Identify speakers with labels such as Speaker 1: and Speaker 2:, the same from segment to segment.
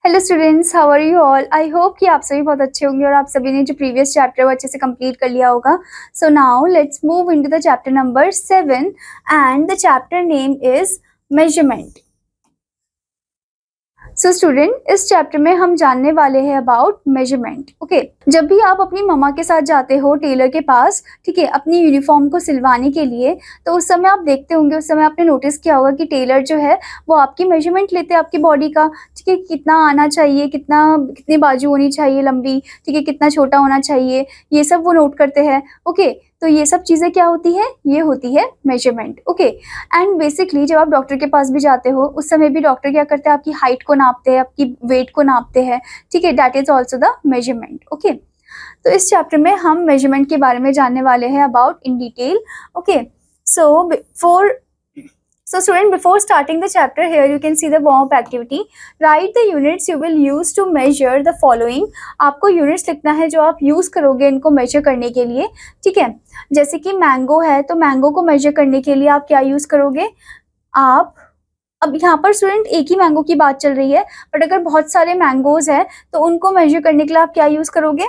Speaker 1: Hello students, how are you all. I hope कि आप सभी बहुत अच्छे होंगे और आप सभी ने जो प्रीवियस चैप्टर वो अच्छे से कंप्लीट कर लिया होगा। So now let's move into the chapter number 7 and the chapter name is measurement. So student, इस चैप्टर में हम जानने वाले हैं अबाउट मेजरमेंट। ओके, जब भी आप अपनी मम्मा के साथ जाते हो टेलर के पास, ठीक है, अपनी यूनिफॉर्म को सिलवाने के लिए, तो उस समय आप देखते होंगे, उस समय आपने नोटिस किया होगा कि टेलर जो है वो आपकी मेजरमेंट लेते हैं आपकी बॉडी का। ठीक है, कितना आना चाहिए, कितनी बाजू होनी चाहिए लंबी, ठीक है, कितना छोटा होना चाहिए, ये सब वो नोट करते हैं। ओके, तो ये सब चीज़ें क्या होती है, ये होती है मेजरमेंट। ओके, एंड बेसिकली जब आप डॉक्टर के पास भी जाते हो उस समय भी डॉक्टर क्या करते हैं, आपकी हाइट को नापते हैं, आपकी वेट को नापते हैं। ठीक है, that is also the measurement. Okay, तो इस चैप्टर में हम मेजरमेंट के बारे में जानने वाले हैं about in detail. Okay, so student, before starting the chapter, here you can see the warm up activity. Write the units you will use to measure the following. आपको यूनिट्स लिखना है जो आप यूज करोगे इनको मेजर करने के लिए। ठीक है, जैसे कि मैंगो है तो मैंगो को मेजर करने के लिए आप क्या यूज करोगे। आप अब यहाँ पर स्टूडेंट एक ही मैंगो की बात चल रही है, बट अगर बहुत सारे मैंगोज है तो उनको मेजर करने के लिए आप क्या यूज करोगे,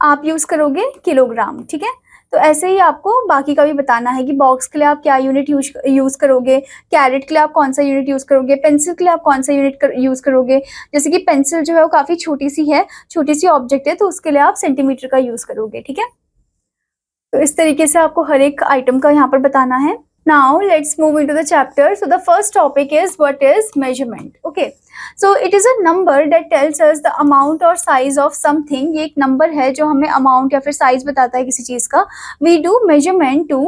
Speaker 1: आप यूज करोगे किलोग्राम। ठीक है, तो ऐसे ही आपको बाकी का भी बताना है कि बॉक्स के लिए आप क्या यूनिट यूज करोगे, कैरेट के लिए आप कौन सा यूनिट यूज करोगे, पेंसिल के लिए आप कौन सा यूनिट यूज करोगे। जैसे कि पेंसिल जो है वो काफी छोटी सी है, छोटी सी ऑब्जेक्ट है, तो उसके लिए आप सेंटीमीटर का यूज करोगे। ठीक है, तो इस तरीके से आपको हर एक आइटम का यहाँ पर बताना है। Now let's move into the chapter. So the first topic is what is measurement. Okay, so it is a number that tells us the amount or size of something. ये एक नंबर है जो हमें अमाउंट या फिर size बताता है किसी चीज का। We do measurement to,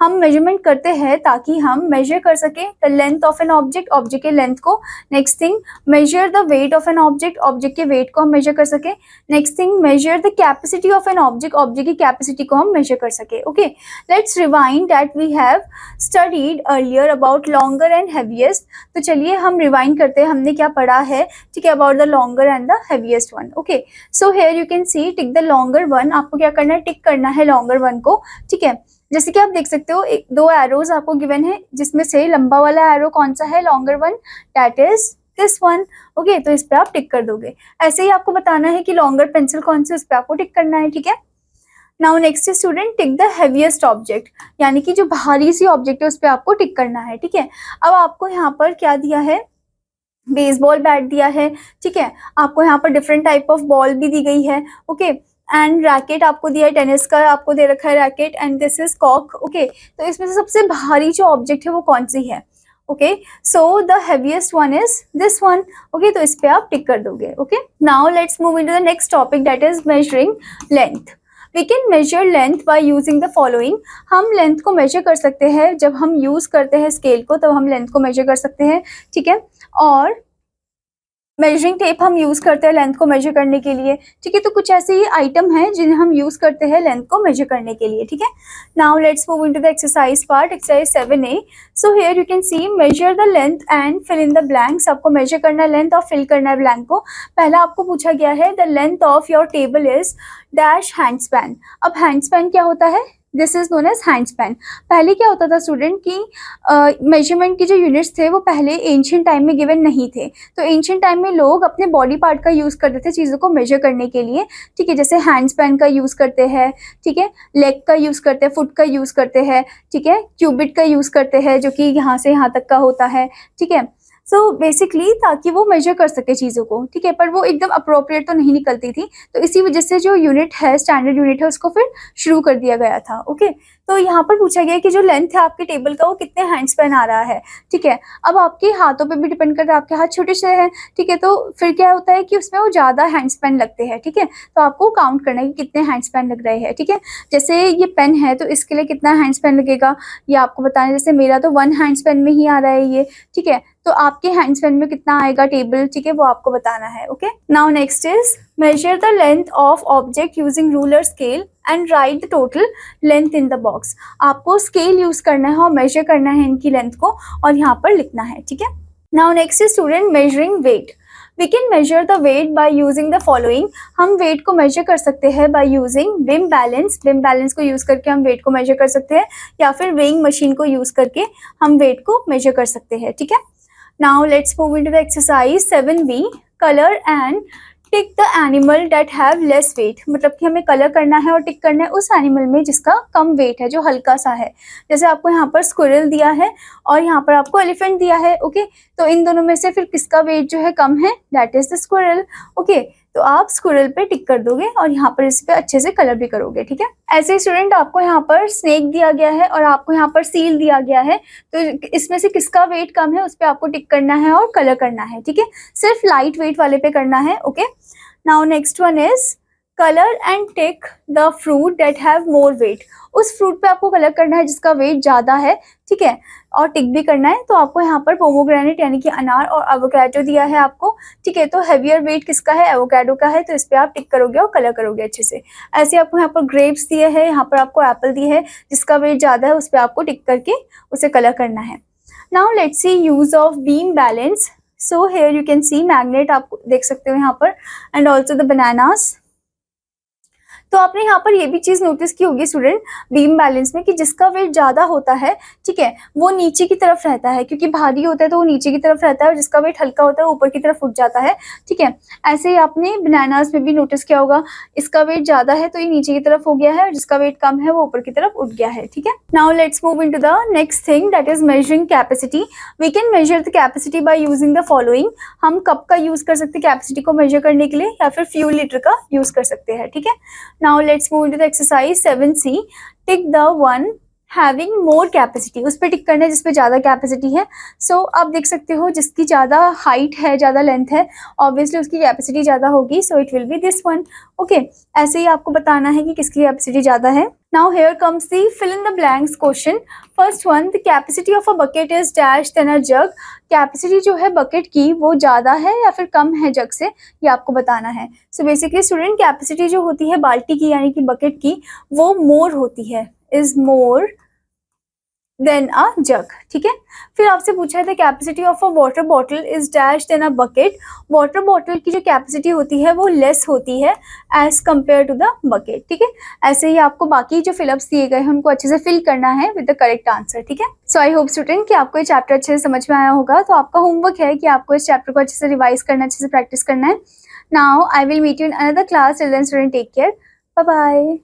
Speaker 1: हम मेजरमेंट करते हैं ताकि हम मेजर कर सके the length of an object, object के लेंथ को। Next thing, measure the weight of an object, object के वेट को हम मेजर कर सके। Next thing, measure the capacity of an object, object की कैपेसिटी को हम मेजर कर सके। Okay, let's rewind that we have studied earlier about longer and heaviest. तो चलिए हम रिवाइंड करते हैं, हमने क्या पढ़ा है, ठीक है, about the longer and the heaviest one. Okay, so here you can see tick the longer one. आपको क्या करना है, टिक करना है longer one को। ठीक है, जैसे कि आप देख सकते हो एक दो एरोज आपको गिवन है, जिसमें से लंबा वाला एरो कौन सा है, longer one, that is this one. Okay, तो इस पे आप टिक कर दोगे। ऐसे ही आपको बताना है कि लॉन्गर पेंसिल कौन सी, उस पे आपको टिक करना है। ठीक है, now next student, tick the heaviest object, यानी कि जो भारी सी ऑब्जेक्ट है उस पर आपको टिक करना है। ठीक है, अब आपको यहाँ पर क्या दिया है, बेसबॉल बैट दिया है। ठीक है, आपको यहाँ पर डिफरेंट टाइप ऑफ बॉल भी दी गई है। ओके, एंड रैकेट आपको दिया है, टेनिस का आपको दे रखा है racket, and this is cock. Okay, तो इसमें से सबसे भारी जो ऑब्जेक्ट है वो कौन सी है। Okay, so the heaviest one is this one. Okay, तो इस पे आप टिक कर दोगे। Okay, now let's move into the next topic, that is measuring length. We can measure length by using the following. हम लेंथ को मेजर कर सकते हैं जब हम यूज करते हैं स्केल को, तब हम लेंथ को मेजर कर सकते हैं। ठीक है, और मेजरिंग टेप हम यूज करते हैं लेंथ को मेजर करने के लिए। ठीक है, तो कुछ ऐसे ही आइटम हैं जिन्हें हम यूज करते हैं लेंथ को मेजर करने के लिए। ठीक है, now let's move into the exercise part, exercise 7A. So here you can see measure the length and fill in the blanks. आपको मेजर करना है लेंथ और फिल करना है ब्लैंक को। पहला आपको पूछा गया है the length of your table is dash hand span. अब हैंड स्पैन क्या होता है, this is known as hand span. पहले क्या होता था स्टूडेंट की मेजरमेंट के जो यूनिट्स थे वो पहले एंशिएंट टाइम में गिवन नहीं थे, तो एंशिएंट टाइम में लोग अपने बॉडी पार्ट का यूज करते थे चीज़ों को मेजर करने के लिए। ठीक है, जैसे हैंड स्पैन का यूज करते हैं, ठीक है, लेग का यूज करते हैं, फुट का यूज करते हैं, ठीक है, क्यूबिट का यूज करते हैं जो कि यहाँ से यहाँ तक का होता है। ठीक है, सो बेसिकली ताकि वो मेजर कर सके चीज़ों को। ठीक है, पर वो एकदम अप्रोप्रिएट तो नहीं निकलती थी, तो इसी वजह से जो यूनिट है, स्टैंडर्ड यूनिट है, उसको फिर शुरू कर दिया गया था। ओके, तो यहाँ पर पूछा गया कि जो लेंथ है आपके टेबल का वो कितने हैंड स्पैन आ रहा है। ठीक है, अब आपके हाथों पे भी डिपेंड करता है, आपके हाथ छोटे से हैं। ठीक है, तो फिर क्या होता है कि उसमें वो ज़्यादा हैंड स्पैन लगते हैं। ठीक है, तो आपको काउंट करना है कि कितने हैंड स्पैन लग रहे हैं। ठीक है, जैसे ये पेन है तो इसके लिए कितना हैंड स्पैन लगेगा ये आपको बताना है। जैसे मेरा तो 1 हैंड स्पैन में ही आ रहा है ये। ठीक है, तो आपके हैंड स्पैन में कितना आएगा टेबल, ठीक है, वो आपको बताना है। Okay, now next is major the length of object using ruler scale and right the total length in the box. आपको स्केल यूज करना है और मेजर करना है इनकी लेंथ को और यहाँ पर लिखना है। ठीक है, now next is student measuring weight. We can measure the weight by using the following. हम वेट को मेजर कर सकते हैं by using beam balance. Beam balance को यूज करके हम वेट को मेजर कर सकते हैं, या फिर वेइंग मशीन को यूज करके हम वेट को मेजर कर सकते हैं। ठीक है, now let's move into the exercise 7B, colour and tick the animal that have less weight. मतलब कि हमें कलर करना है और टिक करना है उस एनिमल में जिसका कम वेट है, जो हल्का सा है। जैसे आपको यहाँ पर स्क्विरल दिया है और यहाँ पर आपको एलिफेंट दिया है। ओके, तो इन दोनों में से फिर किसका वेट जो है कम है, that is the squirrel. Okay, तो आप स्क्विरल पे टिक कर दोगे और यहाँ पर इस पे अच्छे से कलर भी करोगे। ठीक है, ऐसे ही स्टूडेंट आपको यहाँ पर स्नेक दिया गया है और आपको यहाँ पर सील दिया गया है, तो इसमें से किसका वेट कम है उस पर आपको टिक करना है और कलर करना है। ठीक है, सिर्फ लाइट वेट वाले पे करना है। Okay, now next one is colour and tick the fruit that have more weight. उस फ्रूट पे आपको कलर करना है जिसका वेट ज्यादा है। ठीक है, और टिक भी करना है। तो आपको यहाँ पर पोमोग्रेनेट यानी कि अनार और एवोकाडो दिया है आपको। ठीक है, तो हेवियर वेट किसका है, एवोकाडो का है, तो इस पे आप टिक करोगे और कलर करोगे अच्छे से। ऐसे आपको यहाँ पर ग्रेप्स दिए हैं, यहाँ पर आपको एप्पल दिए है, जिसका वेट ज्यादा है उस पर आपको टिक करके उसे कलर करना है। Now let's see use of beam balance. So here you can C magnet, आप देख सकते हो यहाँ पर, एंड ऑल्सो द बनानास। तो आपने यहाँ पर ये भी चीज नोटिस की होगी स्टूडेंट बीम बैलेंस में कि जिसका वेट ज्यादा होता है, ठीक है, वो नीचे की तरफ रहता है, क्योंकि भारी होता है तो वो नीचे की तरफ रहता है, और जिसका वेट हल्का होता है वो ऊपर की तरफ उठ जाता है। ठीक है, ऐसे ही आपने बनानास में भी नोटिस किया होगा, इसका वेट ज्यादा है तो ये नीचे की तरफ हो गया है, और जिसका वेट कम है वो ऊपर की तरफ उठ गया है। ठीक है, now let's move into the next thing that is measuring capacity. We can measure the capacity by using the following. हम कप का यूज कर सकते हैं कैपेसिटी को मेजर करने के लिए, या फिर फ्यूल लीटर का यूज कर सकते हैं। ठीक है, now let's move into the exercise 7C, tick the one having more capacity. उस पर टिक करना है जिसपे ज्यादा कैपेसिटी है। सो आप देख सकते हो जिसकी ज्यादा हाइट है, ज्यादा लेंथ है, ऑब्वियसली उसकी कैपेसिटी ज्यादा होगी, so it will be this one. Okay, ऐसे ही आपको बताना है कि किसकी कैपेसिटी ज्यादा है। Now here comes the fill in the blanks question. First one, the capacity of a bucket is dash than a jug. Capacity जो है बकेट की वो ज्यादा है या फिर कम है जग से, ये आपको बताना है। सो बेसिकली स्टूडेंट कैपेसिटी जो होती है बाल्टी की यानी कि बकेट की, वो मोर होती है, इज मोर देन अ जग। ठीक है, फिर आपसे पूछा है the capacity of a water bottle is dash than a bucket. Water bottle की जो कैपेसिटी होती है वो लेस होती है as compared to the bucket. ठीक है, ऐसे ही आपको बाकी जो फिलअप्स दिए गए हैं उनको अच्छे से फिल करना है विद द करेक्ट आंसर। ठीक है, सो आई होप स्टूडेंट कि आपको ये चैप्टर अच्छे से समझ में आया होगा। तो आपका होमवर्क है कि आपको इस चैप्टर को अच्छे से रिवाइज करना, अच्छे से प्रैक्टिस करना है। Now I will meet you in another class. Till then student take care, bye bye.